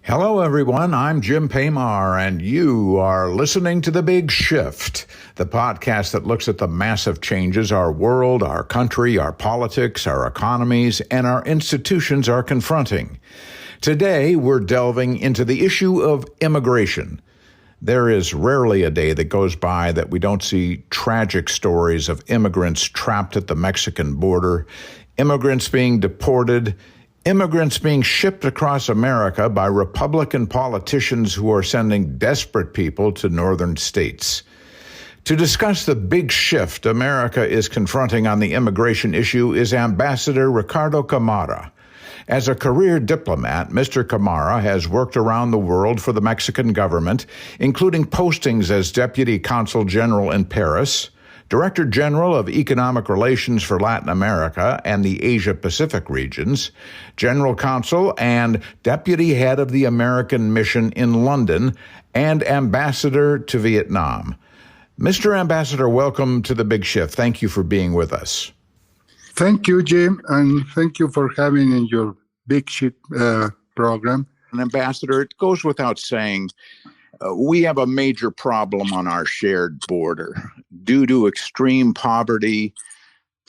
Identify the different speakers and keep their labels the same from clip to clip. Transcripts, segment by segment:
Speaker 1: Hello, everyone. I'm Jim Paymar, and you are listening to The Big Shift, the podcast that looks at the massive changes our world, our country, our politics, our economies, and our institutions are confronting. Today, we're delving into the issue of immigration. There is rarely a day that goes by that we don't see tragic stories of immigrants trapped at the Mexican border, immigrants being deported, immigrants being shipped across America by Republican politicians who are sending desperate people to northern states. To discuss the big shift America is confronting on the immigration issue is Ambassador Ricardo Camara. As a career diplomat, Mr. Camara has worked around the world for the Mexican government, including postings as Deputy Consul General in Paris, Director General of Economic Relations for Latin America and the Asia-Pacific regions, General Consul and Deputy Head of the American Mission in London, and Ambassador to Vietnam. Mr. Ambassador, welcome to The Big Shift. Thank you for being with us.
Speaker 2: Thank you, Jim, and thank you for having in your Big Shift program.
Speaker 1: And Ambassador, it goes without saying, we have a major problem on our shared border due to extreme poverty,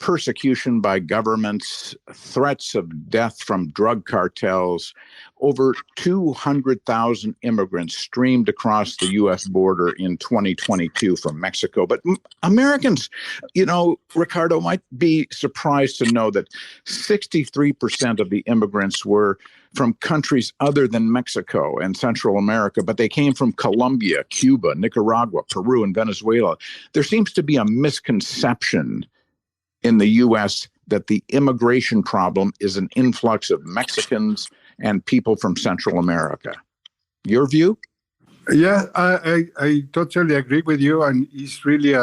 Speaker 1: persecution by governments, threats of death from drug cartels. Over 200,000 immigrants streamed across the U.S. border in 2022 from Mexico. But Americans, Ricardo, might be surprised to know that 63% of the immigrants were from countries other than Mexico and Central America, but they came from Colombia, Cuba, Nicaragua, Peru, and Venezuela. There seems to be a misconception in the U.S. that the immigration problem is an influx of Mexicans and people from Central America. Your view?
Speaker 2: Yeah, I totally agree with you, and it's really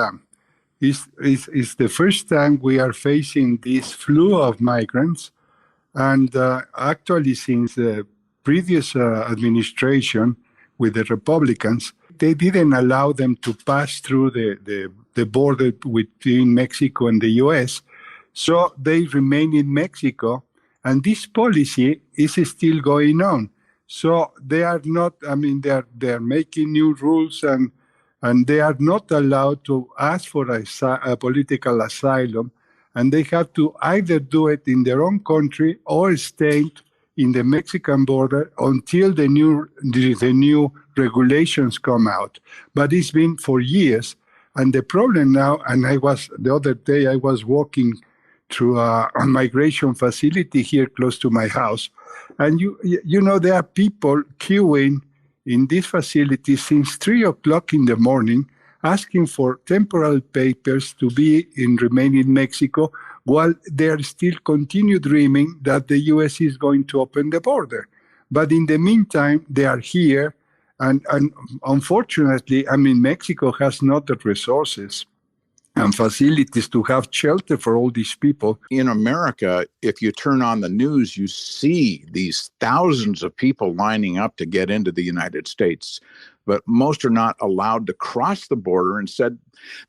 Speaker 2: it's the first time we are facing this flow of migrants. And actually, since the previous administration with the Republicans, they didn't allow them to pass through the border between Mexico and the U.S. So they remain in Mexico, and this policy is still going on. So they are not, they're making new rules, and they are not allowed to ask for a political asylum. And they have to either do it in their own country or stay in the Mexican border until the new regulations come out. But it's been for years. And the problem now, and the other day I was walking through a migration facility here close to my house. And there are people queuing in this facility since 3 o'clock in the morning, asking for temporary papers to remain in Mexico while they are still continue dreaming that the U.S. is going to open the border. But in the meantime, they are here, and unfortunately, Mexico has not the resources and facilities to have shelter for all these people.
Speaker 1: In America, if you turn on the news, you see these thousands of people lining up to get into the United States. But most are not allowed to cross the border. Instead,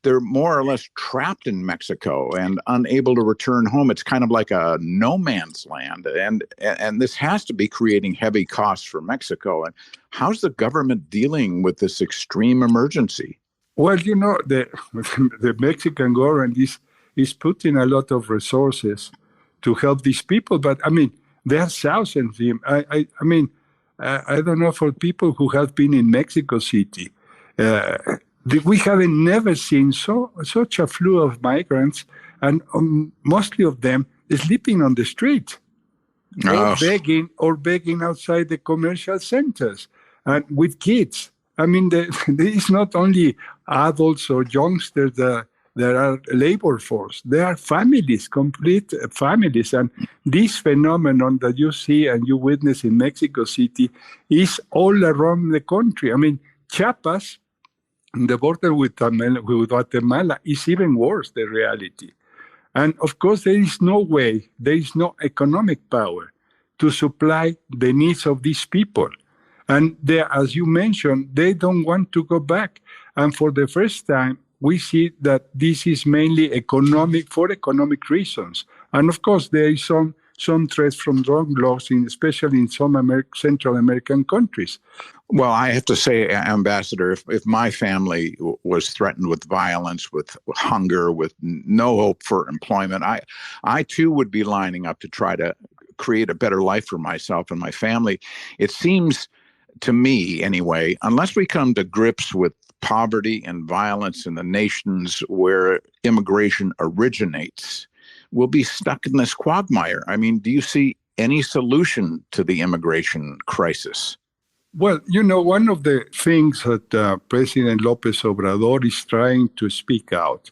Speaker 1: they're more or less trapped in Mexico and unable to return home. It's kind of like a no man's land. And this has to be creating heavy costs for Mexico. And how's the government dealing with this extreme emergency?
Speaker 2: Well, the Mexican government is putting a lot of resources to help these people. But, there are thousands of them. I don't know, for people who have been in Mexico City, we haven't never seen such a flow of migrants, and mostly of them sleeping on the street, or begging outside the commercial centers, and with kids. There is not only adults or youngsters that are labor force. There are families, complete families. And this phenomenon that you see and you witness in Mexico City is all around the country. Chiapas, the border with Guatemala, is even worse, the reality. And of course, there is no economic power to supply the needs of these people. And as you mentioned, they don't want to go back. And for the first time, we see that this is mainly economic reasons. And of course, there is some some threats from drug laws, especially in some Central American countries.
Speaker 1: Well, I have to say, Ambassador, if my family was threatened with violence, with hunger, with no hope for employment, I too would be lining up to try to create a better life for myself and my family. It seems to me, anyway, unless we come to grips with poverty and violence in the nations where immigration originates, we'll be stuck in this quagmire. I mean, do you see any solution to the immigration crisis?
Speaker 2: Well, one of the things that President López Obrador is trying to speak out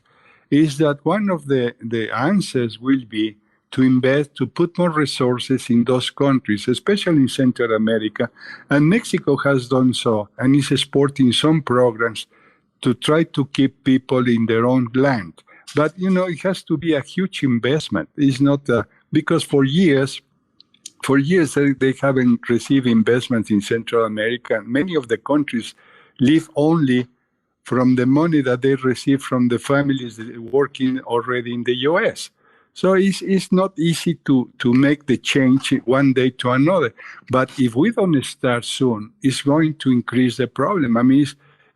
Speaker 2: is that one of the answers will be to invest, to put more resources in those countries, especially in Central America. And Mexico has done so and is supporting some programs to try to keep people in their own land. But, it has to be a huge investment. It's not because for years, they haven't received investments in Central America. Many of the countries live only from the money that they receive from the families working already in the U.S. So it's not easy to make the change one day to another. But if we don't start soon, it's going to increase the problem. I mean,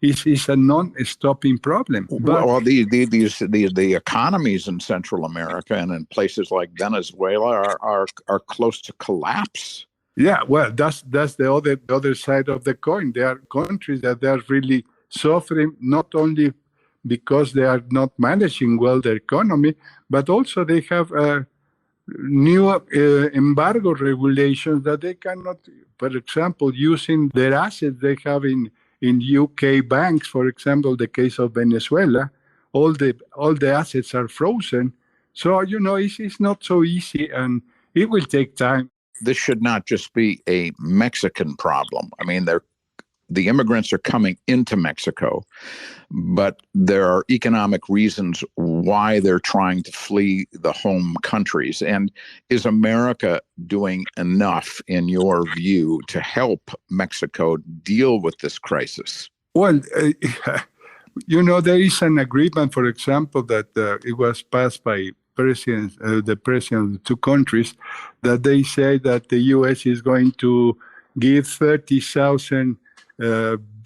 Speaker 2: it's a non-stopping problem. But,
Speaker 1: well, the economies in Central America and in places like Venezuela are close to collapse.
Speaker 2: Yeah, well, that's the other side of the coin. There are countries that are really suffering, not only because they are not managing well their economy, but also they have new embargo regulations that they cannot, for example, using their assets they have in UK banks, for example, the case of Venezuela, all the assets are frozen. So, it's not so easy, and it will take time.
Speaker 1: This should not just be a Mexican problem. I mean, the immigrants are coming into Mexico, but there are economic reasons why they're trying to flee the home countries. And is America doing enough, in your view, to help Mexico deal with this crisis?
Speaker 2: Well, there is an agreement, for example, that it was passed by the president of the two countries, that they say that the U.S. is going to give 30,000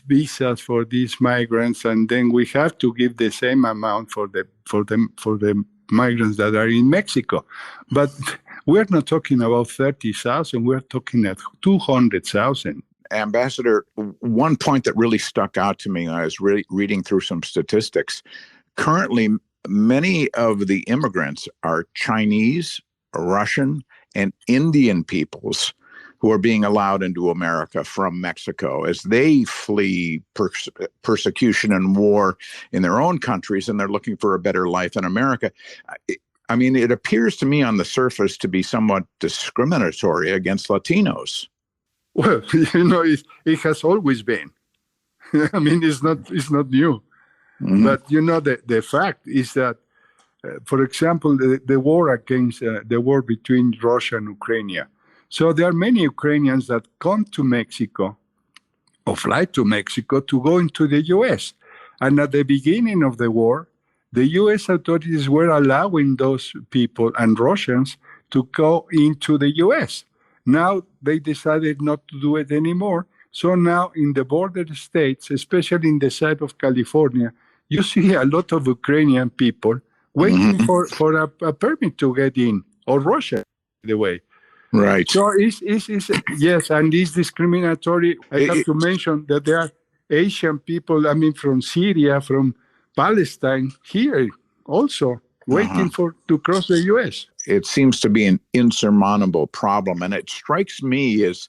Speaker 2: visas for these migrants, and then we have to give the same amount for the migrants that are in Mexico. But we're not talking about 30,000; we're talking at 200,000.
Speaker 1: Ambassador, one point that really stuck out to me, I was reading through some statistics. Currently, many of the immigrants are Chinese, Russian, and Indian peoples who are being allowed into America from Mexico as they flee persecution and war in their own countries, and they're looking for a better life in America. I mean, it appears to me on the surface to be somewhat discriminatory against Latinos.
Speaker 2: Well, it has always been. I mean, it's not new. Mm-hmm. But the fact is that, for example, the war between Russia and Ukraine. So there are many Ukrainians that come to Mexico or fly to Mexico to go into the U.S. And at the beginning of the war, the U.S. authorities were allowing those people and Russians to go into the U.S. Now they decided not to do it anymore. So now in the border states, especially in the side of California, you see a lot of Ukrainian people waiting mm-hmm. for a permit to get in, or Russia, by the way.
Speaker 1: Right.
Speaker 2: So it's yes, and it's discriminatory. I have to mention that there are Asian people, from Syria, from Palestine, here also waiting to cross the U.S.
Speaker 1: It seems to be an insurmountable problem, and it strikes me as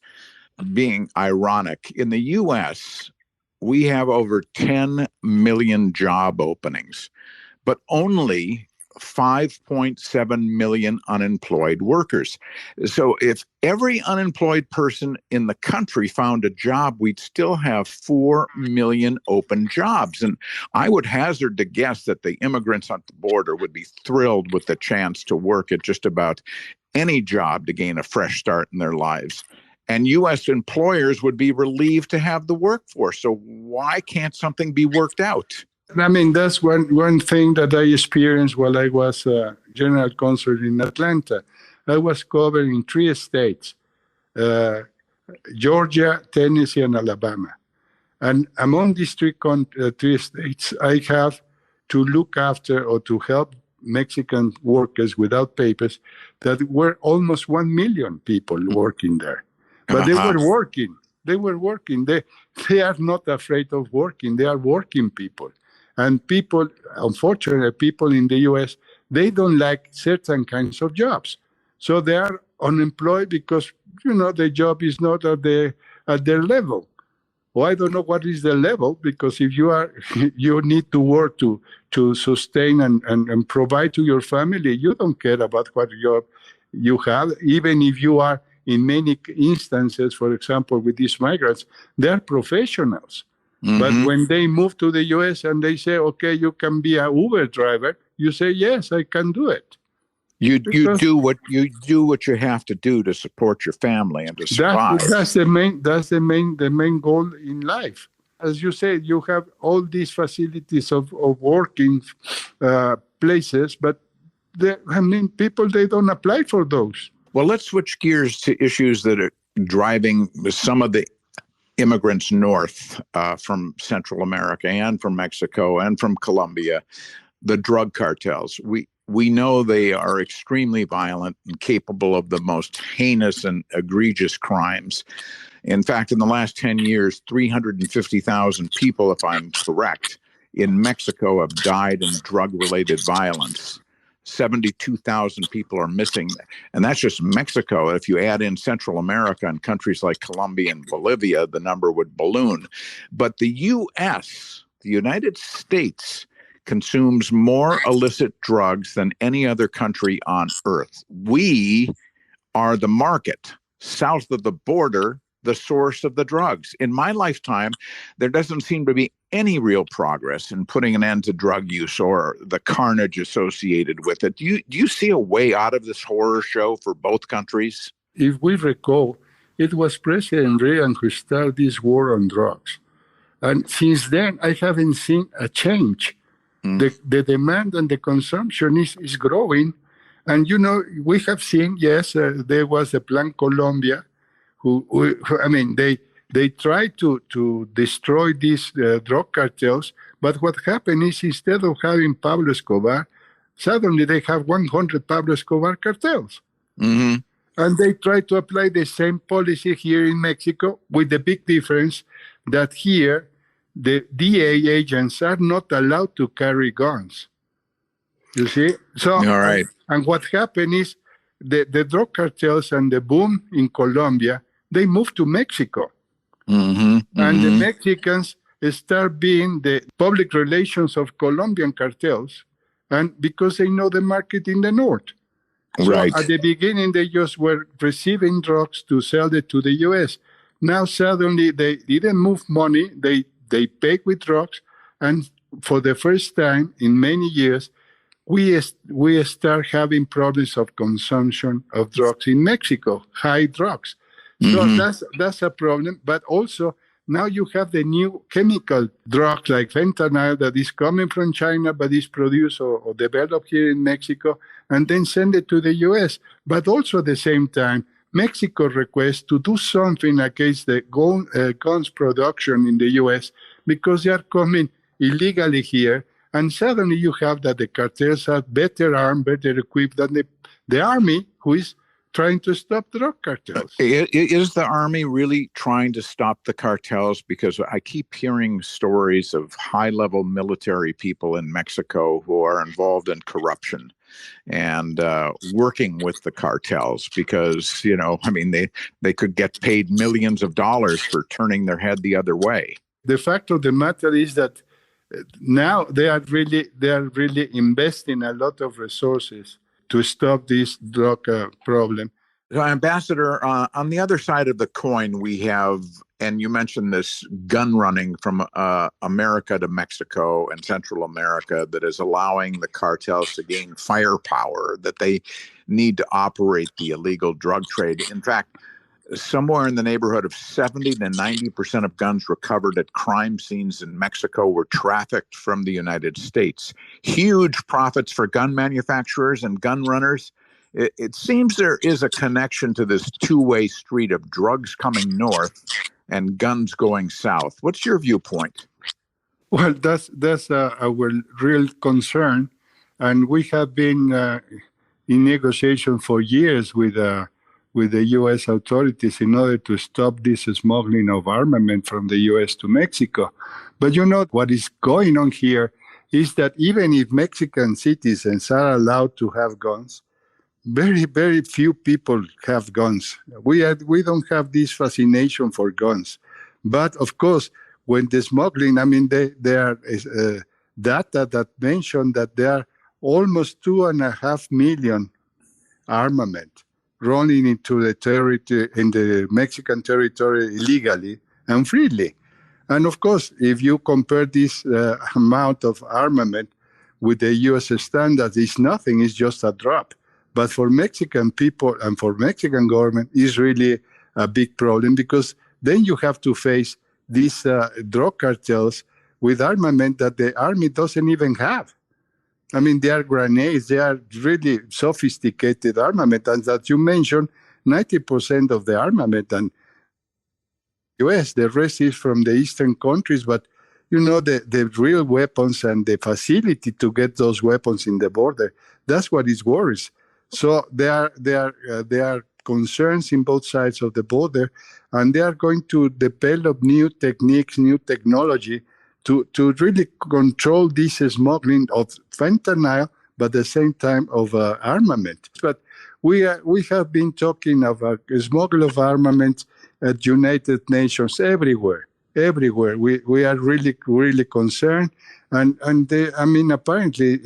Speaker 1: being ironic. In the U.S., we have over 10 million job openings, but only 5.7 million unemployed workers. So if every unemployed person in the country found a job, we'd still have 4 million open jobs. And I would hazard to guess that the immigrants at the border would be thrilled with the chance to work at just about any job to gain a fresh start in their lives. And U.S. employers would be relieved to have the workforce. So why can't something be worked out?
Speaker 2: That's one thing that I experienced while I was General Consul in Atlanta. I was covering 3 states, uh, Georgia, Tennessee, and Alabama. And among these 3 states, I have to look after or to help Mexican workers without papers that were almost 1 million people working there. But they were working. They were working. They are not afraid of working. They are working people. And people, unfortunately, people in the U.S., they don't like certain kinds of jobs. So they are unemployed because, the job is not at their level. Well, I don't know what is the level, because if you need to work to sustain and provide to your family, you don't care about what job you have, even if you are, in many instances, for example, with these migrants, they're professionals. Mm-hmm. But when they move to the U.S. and they say, okay, you can be an Uber driver, you say, yes, I can do it.
Speaker 1: You do what you have to do to support your family and to survive.
Speaker 2: That's the main goal in life. As you said, you have all these facilities of working places, but people, they don't apply for those.
Speaker 1: Well, let's switch gears to issues that are driving some of the immigrants north from Central America and from Mexico and from Colombia, the drug cartels. We know they are extremely violent and capable of the most heinous and egregious crimes. In fact, in the last 10 years, 350,000 people, if I'm correct, in Mexico have died in drug-related violence. 72,000 people are missing. And that's just Mexico. If you add in Central America and countries like Colombia and Bolivia, the number would balloon. But the U.S., the United States, consumes more illicit drugs than any other country on earth. We are the market. South of the border, the source of the drugs. In my lifetime, there doesn't seem to be any real progress in putting an end to drug use or the carnage associated with it. Do you see a way out of this horror show for both countries?
Speaker 2: If we recall, it was President Reagan who started this war on drugs. And since then, I haven't seen a change. The demand and the consumption is growing. And, we have seen, yes, there was a Plan Colombia, they tried to destroy these drug cartels. But what happened is, instead of having Pablo Escobar, suddenly they have 100 Pablo Escobar cartels. Mm-hmm. And they try to apply the same policy here in Mexico, with the big difference that here, the DA agents are not allowed to carry guns. You see? So,
Speaker 1: all right.
Speaker 2: And what happened is the drug cartels and the boom in Colombia, they moved to Mexico. Mm-hmm, and the Mexicans start being the public relations of Colombian cartels, and because they know the market in the north. So right. At the beginning, they just were receiving drugs to sell it to the U.S. Now, suddenly, they didn't move money. They paid with drugs, and for the first time in many years, we start having problems of consumption of drugs in Mexico, high drugs. So that's a problem. But also, now you have the new chemical drugs like fentanyl that is coming from China, but is produced or developed here in Mexico, and then send it to the U.S. But also at the same time, Mexico requests to do something against the guns production in the U.S. because they are coming illegally here. And suddenly you have that the cartels are better armed, better equipped than the army, who is trying to stop drug cartels.
Speaker 1: Is the army really trying to stop the cartels? Because I keep hearing stories of high-level military people in Mexico who are involved in corruption and working with the cartels because, they could get paid millions of dollars for turning their head the other way.
Speaker 2: The fact of the matter is that now they are really investing a lot of resources to stop this drug problem.
Speaker 1: Ambassador, on the other side of the coin, we have, and you mentioned this gun running from America to Mexico and Central America that is allowing the cartels to gain firepower that they need to operate the illegal drug trade. In fact, somewhere in the neighborhood of 70 to 90% of guns recovered at crime scenes in Mexico were trafficked from the United States. Huge profits for gun manufacturers and gun runners. It seems there is a connection to this two-way street of drugs coming north and guns going south. What's your viewpoint?
Speaker 2: Well, that's our real concern, and we have been in negotiation for years with the U.S. authorities in order to stop this smuggling of armament from the U.S. to Mexico. But what is going on here is that even if Mexican citizens are allowed to have guns, very, very few people have guns. We don't have this fascination for guns. But of course, when the smuggling, there are data that mention that there are almost 2.5 million armament rolling into the territory, in the Mexican territory, illegally and freely. And of course, if you compare this amount of armament with the U.S. standards, it's nothing. It's just a drop. But for Mexican people and for Mexican government, it's really a big problem, because then you have to face these drug cartels with armament that the army doesn't even have. They are grenades. They are really sophisticated armament. And that you mentioned, 90% of the armament and U.S., the rest is from the eastern countries. But, the real weapons and the facility to get those weapons in the border, that's what is worries. So there are concerns in both sides of the border, and they are going to develop new techniques, new technology to really control this smuggling of fentanyl, but at the same time of armament. But we have been talking about smuggle of armament at United Nations everywhere. We are really, really concerned, and apparently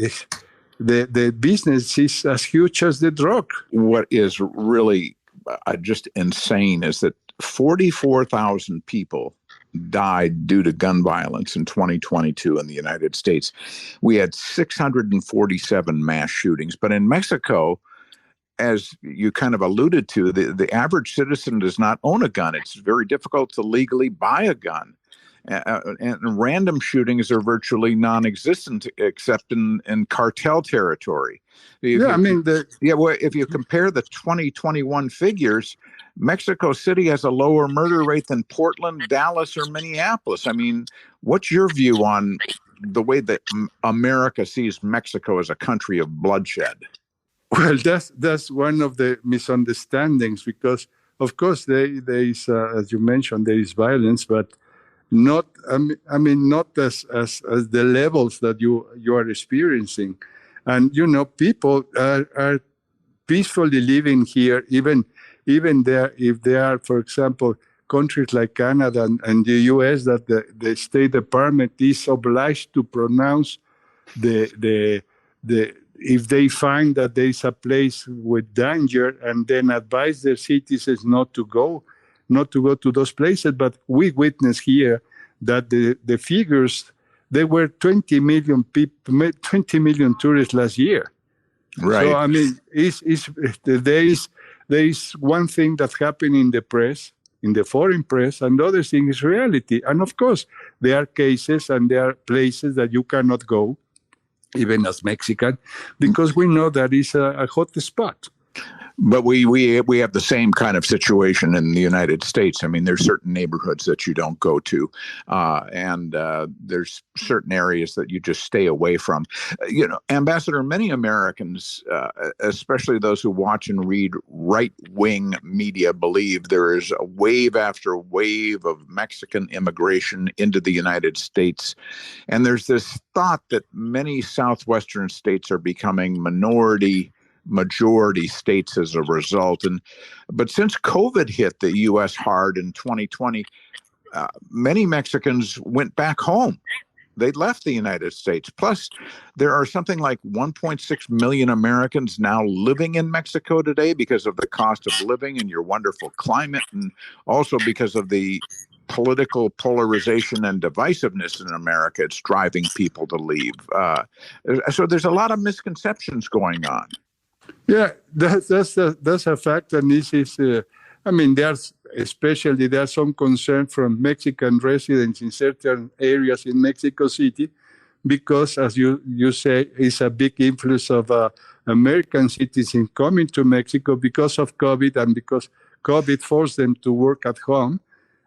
Speaker 2: the business is as huge as the drug.
Speaker 1: What is really just insane is that 44,000 people died due to gun violence in 2022 in the United States. We had 647 mass shootings. But in Mexico, as you kind of alluded to, the average citizen does not own a gun. It's very difficult to legally buy a gun. And random shootings are virtually non-existent except in cartel territory. If you compare the 2021 figures, Mexico City has a lower murder rate than Portland, Dallas, or Minneapolis. What's your view on the way that America sees Mexico as a country of bloodshed?
Speaker 2: Well, that's one of the misunderstandings, because, of course, there is, as you mentioned, there is violence, but not not as the levels that you are experiencing. And people are peacefully living here, even there, if they are, for example, countries like Canada and the US, that the State Department is obliged to pronounce the if they find that there is a place with danger, and then advise their citizens not to go to those places. But we witness here that the figures, there were 20 million people, 20 million tourists last year.
Speaker 1: Right.
Speaker 2: So there is one thing that happened in the press, in the foreign press, and the other thing is reality. And of course, there are cases and there are places that you cannot go, even as Mexican, because we know that is a hot spot.
Speaker 1: But we have the same kind of situation in the United States. There's certain neighborhoods that you don't go to, and there's certain areas that you just stay away from. Ambassador, many Americans, especially those who watch and read right-wing media, believe there is a wave after wave of Mexican immigration into the United States. And there's this thought that many southwestern states are becoming majority states as a result. But since COVID hit the U.S. hard in 2020, many Mexicans went back home. They left the United States. Plus, there are something like 1.6 million Americans now living in Mexico today because of the cost of living and your wonderful climate, and also because of the political polarization and divisiveness in America. It's driving people to leave. So there's a lot of misconceptions going on.
Speaker 2: Yeah, that's a fact, and this is, there's some concern from Mexican residents in certain areas in Mexico City, because, as you say, it's a big influx of American citizens coming to Mexico because of COVID and because COVID forced them to work at home.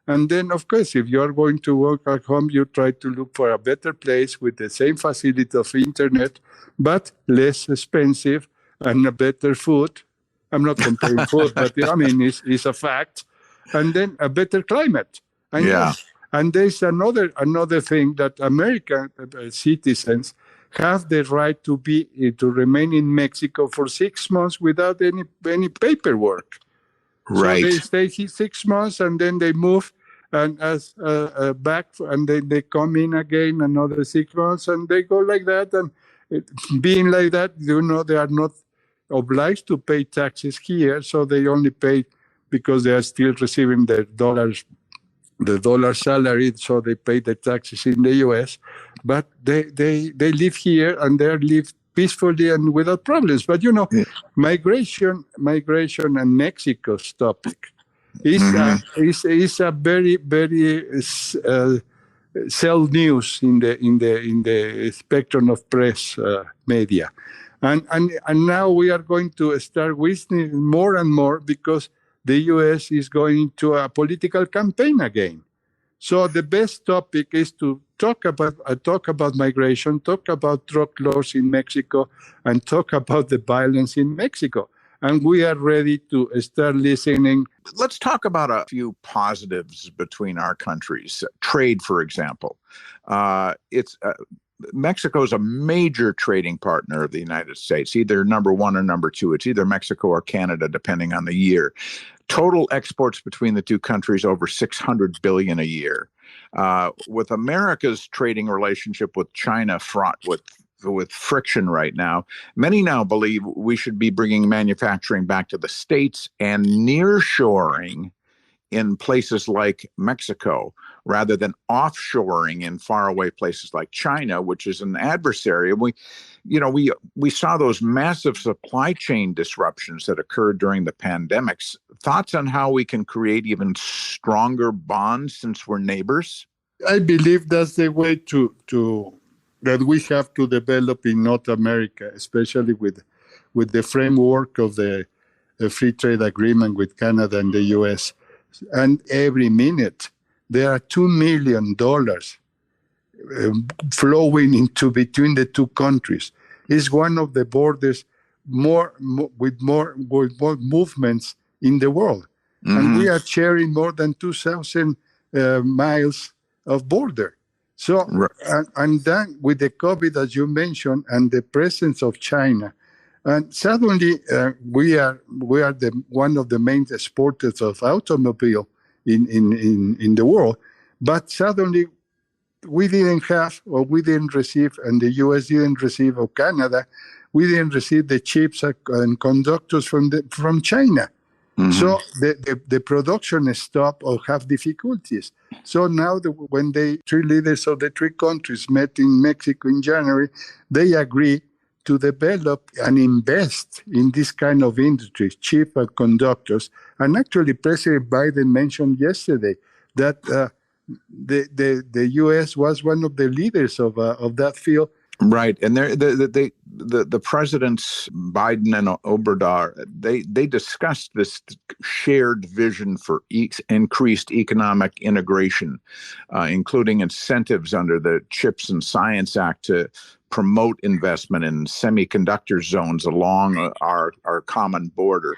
Speaker 2: And then, of course, if you're going to work at home, you try to look for a better place with the same facility of internet, but less expensive and a better food. I'm not comparing food, but I mean, it's a fact. And then a better climate. And,
Speaker 1: Yeah.
Speaker 2: and there's another thing that American citizens have the right to remain in Mexico for 6 months without any paperwork.
Speaker 1: Right.
Speaker 2: So they stay here 6 months and then they move and as back, and then they come in again another 6 months and they go like that. And being like that, they are not obliged to pay taxes here, so they only pay because they are still receiving their dollars, the dollar salary, so they pay the taxes in the U.S. But they live here and they live peacefully and without problems. But migration and Mexico's topic is a very, very sell news in the spectrum of press media, and now we are going to start witnessing more and more because the U.S. is going into a political campaign again. So the best topic is to talk about migration, talk about drug laws in Mexico, and talk about the violence in Mexico. And we are ready to start listening.
Speaker 1: Let's talk about a few positives between our countries. Trade, for example. Mexico is a major trading partner of the United States, either number one or number two. It's either Mexico or Canada, depending on the year. Total exports between the two countries over $600 billion a year. With America's trading relationship with China fraught with friction right now, many now believe we should be bringing manufacturing back to the States and nearshoring in places like Mexico rather than offshoring in faraway places like China, which is an adversary. We saw those massive supply chain disruptions that occurred during the pandemics. Thoughts on how we can create even stronger bonds since we're neighbors?
Speaker 2: I believe that's the way that we have to develop in North America, especially with the framework of the free trade agreement with Canada and the U.S. And every minute, there are $2 million flowing into between the two countries. It's one of the borders with more movements in the world. Mm-hmm. And we are sharing more than 2,000 miles of border. So, and then with the COVID, as you mentioned, and the presence of China, and suddenly we are one of the main exporters of automobile in the world. But suddenly we didn't receive, and the U.S. didn't receive, or Canada, we didn't receive the chips and conductors from China. Mm-hmm. So the production stopped or have difficulties. So now when the three leaders of the three countries met in Mexico in January, they agreed to develop and invest in this kind of industry, chip and conductors. And actually, President Biden mentioned yesterday that the U.S. was one of the leaders of that field.
Speaker 1: Right, and the presidents Biden and Obrador, they discussed this shared vision for increased economic integration, including incentives under the Chips and Science Act to promote investment in semiconductor zones along our common border.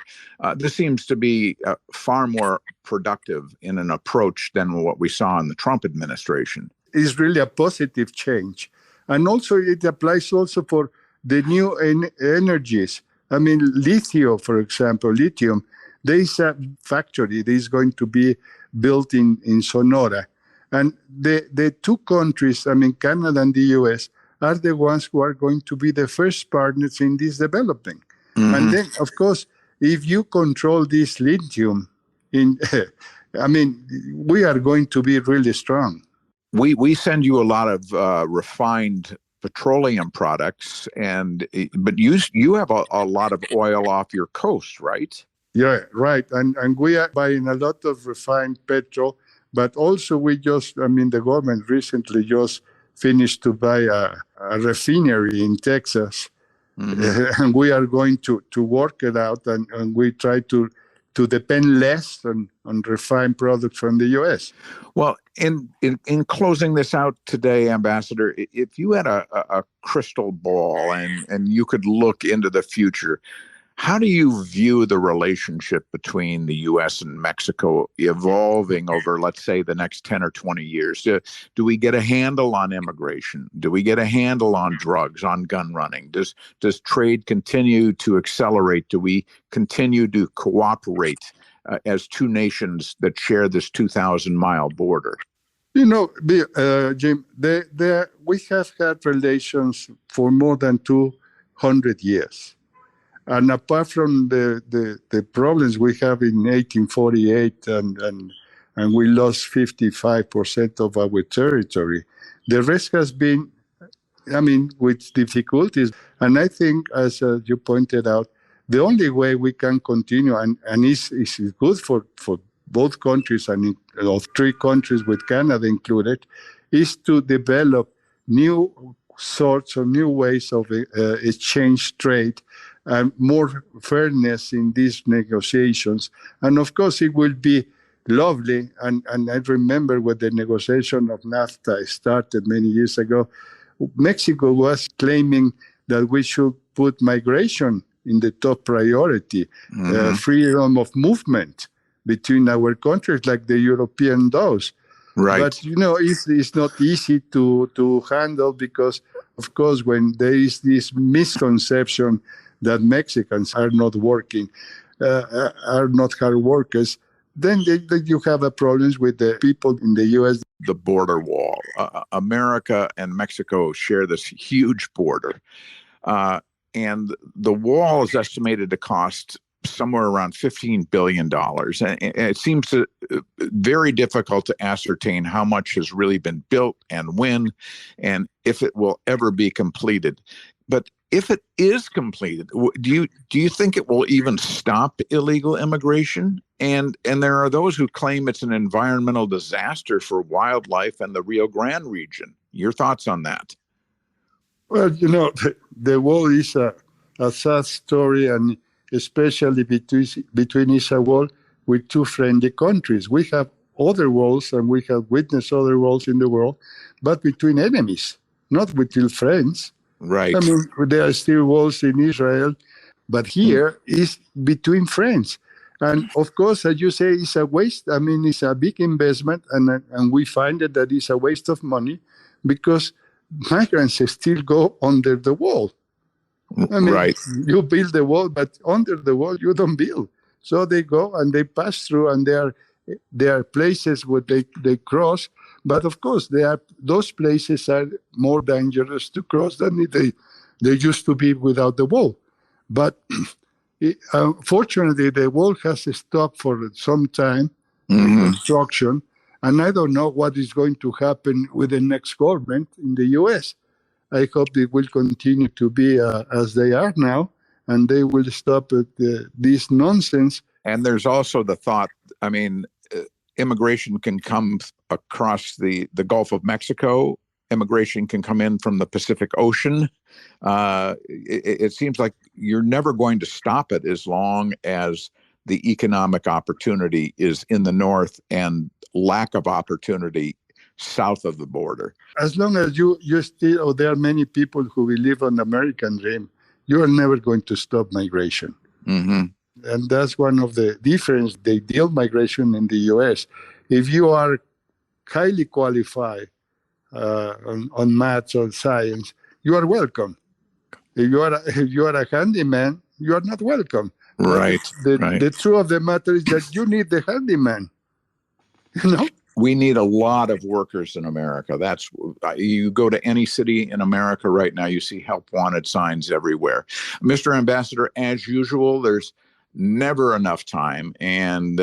Speaker 1: This seems to be far more productive in an approach than what we saw in the Trump administration.
Speaker 2: It's really a positive change. And also it applies also for the new energies. I mean, lithium, for example, there is a factory that is going to be built in Sonora. And the two countries, I mean, Canada and the U.S., are the ones who are going to be the first partners in this developing. Mm-hmm. And then, of course, if you control this lithium, we are going to be really strong.
Speaker 1: We send you a lot of refined petroleum products, but you have a lot of oil off your coast, right?
Speaker 2: Yeah, right. And we are buying a lot of refined petrol, but also the government recently just finished to buy a refinery in Texas And we are going to work it out, and we try to depend less on refined products from the U.S.
Speaker 1: Well, in closing this out today, Ambassador, if you had a crystal ball and you could look into the future, how do you view the relationship between the U.S. and Mexico evolving over, let's say, the next 10 or 20 years? Do we get a handle on immigration? Do we get a handle on drugs, on gun running? Does trade continue to accelerate? Do we continue to cooperate as two nations that share this 2,000-mile border?
Speaker 2: You know, Jim, we have had relations for more than 200 years. And apart from the problems we have in 1848 and we lost 55% of our territory, the rest has been, I mean, with difficulties. And I think, as you pointed out, the only way we can continue, and is good for both countries and of three countries with Canada included, is to develop new sorts of new ways of exchange trade and more fairness in these negotiations. And of course, it will be lovely. And I remember when the negotiation of NAFTA started many years ago, Mexico was claiming that we should put migration in the top priority, freedom of movement between our countries like the European does.
Speaker 1: Right.
Speaker 2: But, you know, it's not easy to handle because, of course, when there is this misconception that Mexicans are not working, are not hard workers, then you have a problems with the people in the U.S.
Speaker 1: The border wall. America and Mexico share this huge border. And the wall is estimated to cost somewhere around $15 billion. And it seems very difficult to ascertain how much has really been built and when, and if it will ever be completed. But if it is completed, do you think it will even stop illegal immigration? And there are those who claim it's an environmental disaster for wildlife and the Rio Grande region. Your thoughts on that?
Speaker 2: Well, you know, the wall is a sad story, and especially between is a wall with two friendly countries. We have other walls, and we have witnessed other walls in the world, but between enemies, not between friends.
Speaker 1: Right.
Speaker 2: I mean, there are still walls in Israel, but here is between friends. And of course, as you say, it's a waste. I mean, it's a big investment, and we find that it's a waste of money because migrants still go under the wall. I mean,
Speaker 1: right.
Speaker 2: You build the wall, but under the wall you don't build. So they go and they pass through, and there are places where they cross. But of course, those places are more dangerous to cross than they used to be without the wall. But fortunately, the wall has stopped for some time, construction, and I don't know what is going to happen with the next government in the U.S. I hope they will continue to be as they are now, and they will stop this nonsense.
Speaker 1: And there's also the thought, I mean, immigration can come across the Gulf of Mexico. Immigration can come in from the Pacific Ocean. It seems like you're never going to stop it as long as the economic opportunity is in the north and lack of opportunity south of the border.
Speaker 2: As long as you still, there are many people who believe on the American dream, you are never going to stop migration.
Speaker 1: Mm-hmm.
Speaker 2: And that's one of the difference. They deal migration in the U.S. If you are highly qualified on maths or science, you are welcome. If you are a handyman, you are not welcome.
Speaker 1: Right.
Speaker 2: The truth of the matter is that you need the handyman. You know.
Speaker 1: We need a lot of workers in America. That's, you go to any city in America right now, you see help wanted signs everywhere. Mr. Ambassador, as usual, there's never enough time, and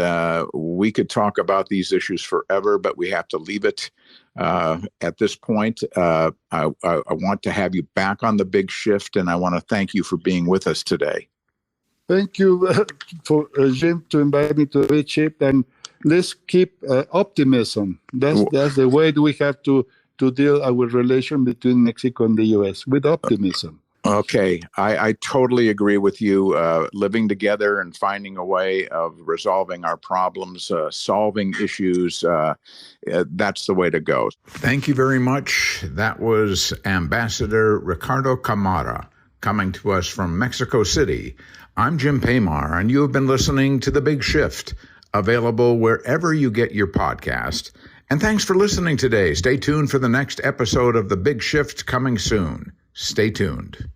Speaker 1: we could talk about these issues forever, but we have to leave it at this point. I want to have you back on The Big Shift, and I want to thank you for being with us today.
Speaker 2: Thank you for Jim to invite me to The Big Shift, and let's keep optimism. That's the way we have to deal our relation between Mexico and the U.S. with optimism.
Speaker 1: Okay, I totally agree with you. Living together and finding a way of resolving our problems, solving issues, that's the way to go. Thank you very much. That was Ambassador Ricardo Camara coming to us from Mexico City. I'm Jim Paymar, and you have been listening to The Big Shift, available wherever you get your podcast. And thanks for listening today. Stay tuned for the next episode of The Big Shift coming soon. Stay tuned.